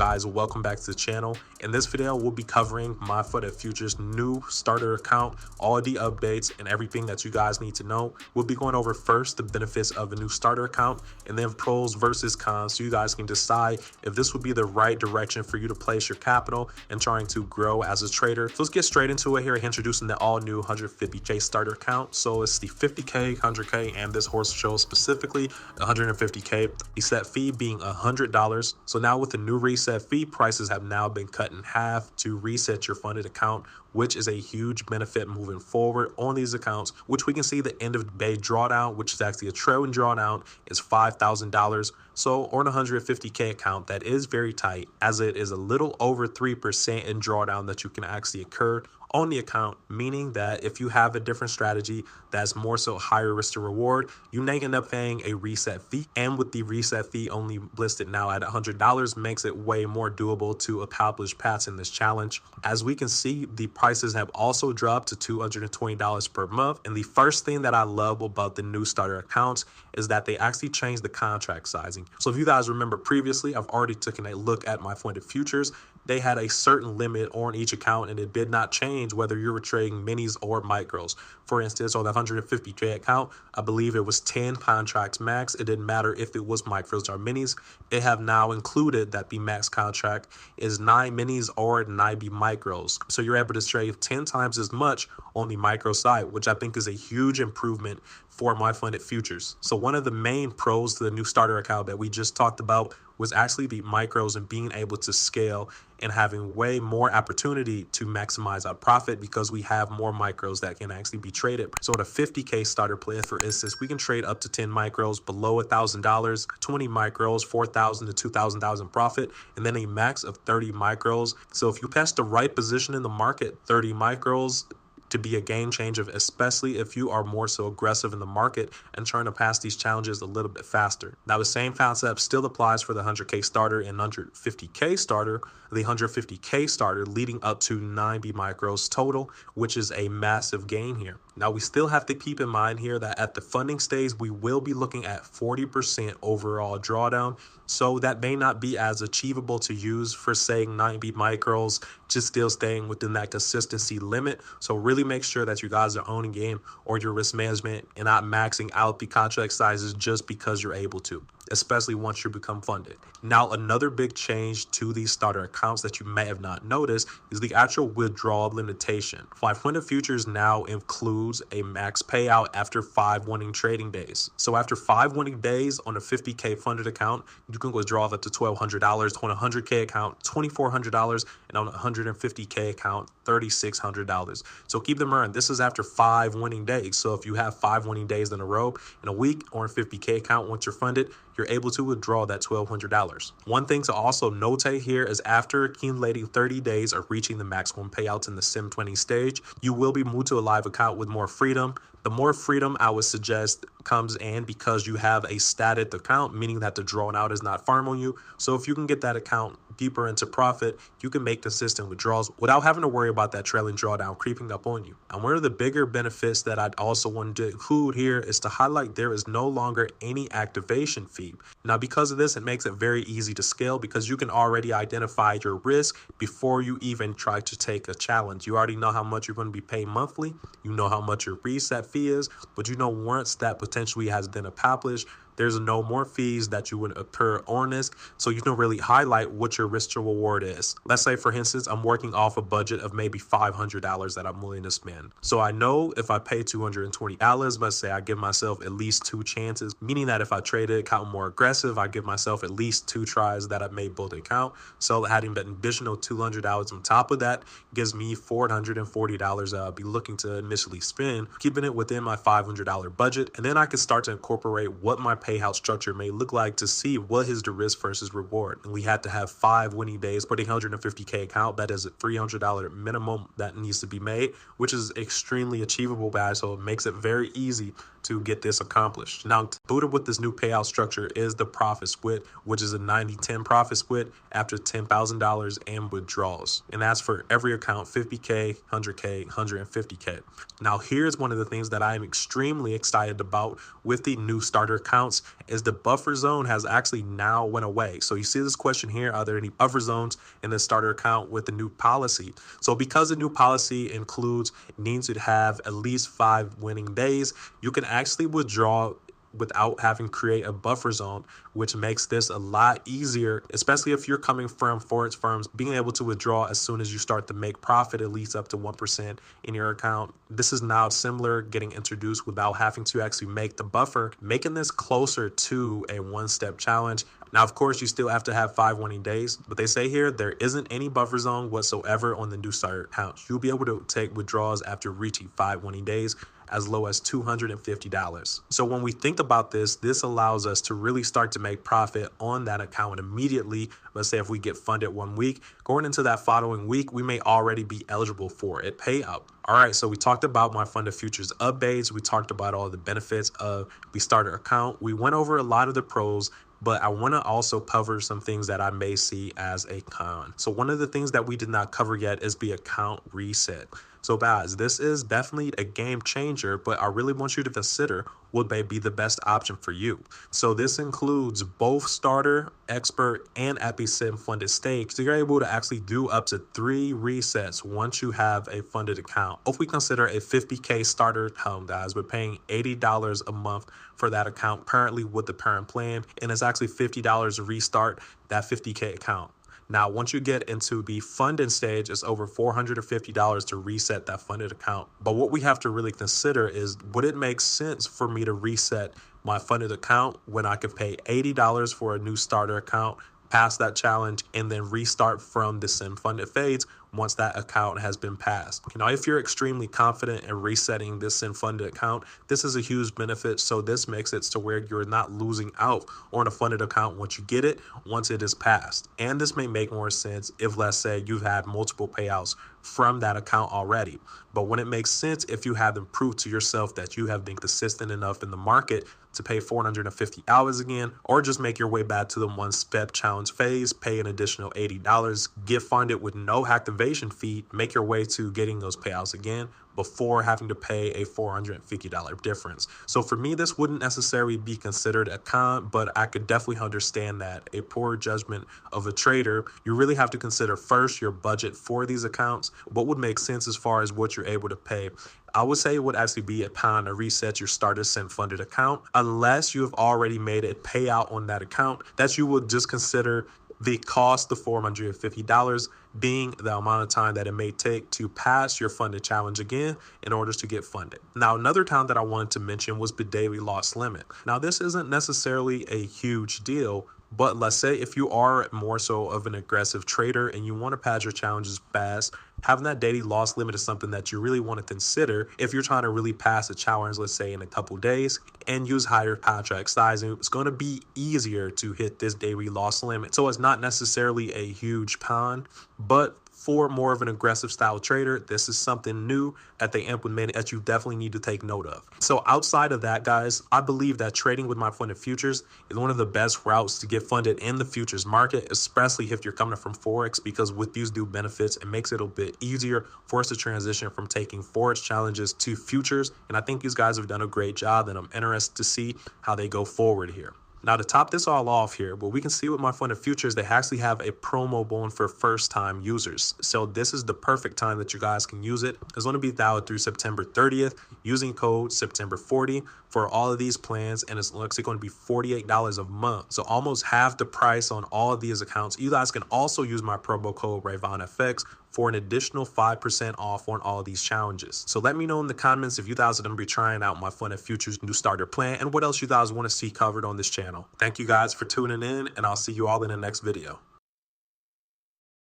guys, welcome back to the channel. In this video, we'll be covering MyFundedFutures new starter account, all the updates and everything that you guys need to know. We'll be going over first the benefits of a new starter account and then pros versus cons, so you guys can decide if this would be the right direction for you to place your capital and trying to grow as a trader. So let's get straight into it here, introducing the all new 150k starter account. So it's the 50k, 100k, and this horse shows specifically 150k. The set fee being $100. So now with the new reset fee, prices have now been cut in half to reset your funded account, which is a huge benefit moving forward on these accounts, which we can see the end of day drawdown, which is actually a trailing drawdown, is $5,000. So on a 150k account, that is very tight, as it is a little over 3% in drawdown that you can actually occur on the account, meaning that if you have a different strategy that's more so higher risk to reward, you may end up paying a reset fee. And with the reset fee only listed now at $100, makes it way more doable to accomplish paths in this challenge. As we can see, the prices have also dropped to $220 per month. And the first thing that I love about the new starter accounts is that they actually changed the contract sizing. So if you guys remember previously, I've already taken a look at MyFundedFutures. They had a certain limit on each account, and it did not change whether you were trading minis or micros. For instance, on the 150k account, I believe it was 10 contracts max. It didn't matter if it was micros or minis. They have now included that the max contract is 9 minis or 90 micros. So you're able to trade 10 times as much on the micro side, which I think is a huge improvement for MyFundedFutures. So one of the main pros to the new starter account that we just talked about was actually the micros and being able to scale and having way more opportunity to maximize our profit because we have more micros that can actually be traded. So at a 50k starter plan, for instance, we can trade up to 10 micros below $1,000, 20 micros, $4,000 to $2,000 profit, and then a max of 30 micros. So if you pass the right position in the market, 30 micros to be a game changer, especially if you are more so aggressive in the market and trying to pass these challenges a little bit faster. Now, the same concept still applies for the 100k starter and 150k starter. The 150k starter leading up to 90 micros total, which is a massive gain here. Now, we still have to keep in mind here that at the funding stage, we will be looking at 40% overall drawdown. So that may not be as achievable to use for saying 90 micros, just still staying within that consistency limit. So really make sure that you guys are owning game or your risk management and not maxing out the contract sizes just because you're able to, especially once you become funded. Now, another big change to these starter accounts that you may have not noticed is the actual withdrawal limitation. MyFundedFutures now includes a max payout after 5 winning trading days. So after 5 winning days on a 50k funded account, you can withdraw up to $1,200. On a 100k account, $2,400, and on a 150k account, $3,600. So keep in mind, this is after 5 winning days. So if you have 5 winning days in a row in a week on a 50k account, once you're funded, you're able to withdraw that $1,200. One thing to also notate here is after accumulating 30 days of reaching the maximum payouts in the Sim 20 stage, you will be moved to a live account with more freedom. The more freedom I would suggest comes in because you have a static account, meaning that the drawn out is not firm on you. So if you can get that account deeper into profit, you can make consistent withdrawals without having to worry about that trailing drawdown creeping up on you. And one of the bigger benefits that I'd also want to include here is to highlight there is no longer any activation fee. Now, because of this, it makes it very easy to scale because you can already identify your risk before you even try to take a challenge. You already know how much you're going to be paid monthly. You know how much your reset fee is, but you know once that potentially has been accomplished, there's no more fees that you would occur on this, so you can really highlight what your risk to reward is. Let's say, for instance, I'm working off a budget of maybe $500 that I'm willing to spend. So I know if I pay $220, let's say I give myself at least 2 chances, meaning that if I trade the account more aggressive, I give myself at least 2 tries that I may build the account. So adding that additional $200 on top of that gives me $440 that I'll be looking to initially spend, keeping it within my $500 budget. And then I can start to incorporate what my payout structure may look like to see what is the risk versus reward. And we had to have 5 winning days for the 150k account. That is a $300 minimum that needs to be made, which is extremely achievable, guys. So it makes it very easy to get this accomplished. Now, booted with this new payout structure is the profit split, which is a 90-10 profit split after $10,000 in withdrawals. And that's for every account, 50k, 100k, 150k. Now, here's one of the things that I'm extremely excited about with the new starter accounts announced is the buffer zone has actually now went away. So you see this question here, are there any buffer zones in the starter account with the new policy? So because the new policy includes needing to have at least 5 winning days, you can actually withdraw without having to create a buffer zone, which makes this a lot easier, especially if you're coming from forex firms, being able to withdraw as soon as you start to make profit, at least up to 1% in your account. This is now similar, getting introduced without having to actually make the buffer, making this closer to a one-step challenge. Now, of course, you still have to have 5 winning days, but they say here there isn't any buffer zone whatsoever on the new starter account. You'll be able to take withdrawals after reaching 5 winning days, as low as $250. So when we think about this, this allows us to really start to make profit on that account immediately. Let's say if we get funded 1 week, going into that following week, we may already be eligible for a payout. All right, so we talked about MyFundedFutures updates. We talked about all the benefits of the starter account. We went over a lot of the pros, but I want to also cover some things that I may see as a con. So one of the things that we did not cover yet is the account reset. So guys, this is definitely a game changer, but I really want you to consider would they be the best option for you. So this includes both starter, expert, and EpiSim funded stage. So you're able to actually do up to 3 resets once you have a funded account. If we consider a 50K starter account, guys, we're paying $80 a month for that account currently with the parent plan, and it's actually $50 to restart that 50K account. Now, once you get into the funding stage, it's over $450 to reset that funded account. But what we have to really consider is, would it make sense for me to reset my funded account when I could pay $80 for a new starter account, pass that challenge, and then restart from the sim funded phase once that account has been passed? Now, if you're extremely confident in resetting this sim funded account, this is a huge benefit. So this makes it to where you're not losing out on a funded account once you get it, once it is passed. And this may make more sense if, let's say, you've had multiple payouts from that account already. But when it makes sense, if you have them prove to yourself that you have been consistent enough in the market to pay 450 hours again, or just make your way back to the 1-step challenge phase, pay an additional $80, get funded with no activation fee, make your way to getting those payouts again before having to pay a $450 difference. So for me, this wouldn't necessarily be considered a con, but I could definitely understand that a poor judgment of a trader. You really have to consider first your budget for these accounts, what would make sense as far as what you're able to pay. I would say it would actually be a con to reset your starter sim funded account unless you have already made a payout on that account, that you would just consider the cost of $450 being the amount of time that it may take to pass your funded challenge again in order to get funded. Now, another time that I wanted to mention was the daily loss limit. Now, this isn't necessarily a huge deal, but let's say if you are more so of an aggressive trader and you want to pass your challenges fast, having that daily loss limit is something that you really want to consider if you're trying to really pass a challenge, let's say in a couple days, and use higher contract sizing. It's going to be easier to hit this daily loss limit. So it's not necessarily a huge con, but for more of an aggressive style trader, this is something new that they implemented that you definitely need to take note of. So outside of that, guys, I believe that trading with MyFundedFutures is one of the best routes to get funded in the futures market, especially if you're coming from Forex, because with these new benefits, it makes it a bit easier for us to transition from taking Forex challenges to futures. And I think these guys have done a great job, and I'm interested to see how they go forward here. Now, to top this all off here, what we can see with MyFundedFutures, they actually have a promo going for first-time users. So this is the perfect time that you guys can use it. It's going to be valid through September 30th using code September40 for all of these plans, and it's actually going to be $48 a month. So almost half the price on all of these accounts. You guys can also use my promo code RayvonFX for an additional 5% off on all of these challenges. So let me know in the comments if you guys are going to be trying out MyFundedFutures new starter plan and what else you guys want to see covered on this channel. Thank you guys for tuning in, and I'll see you all in the next video.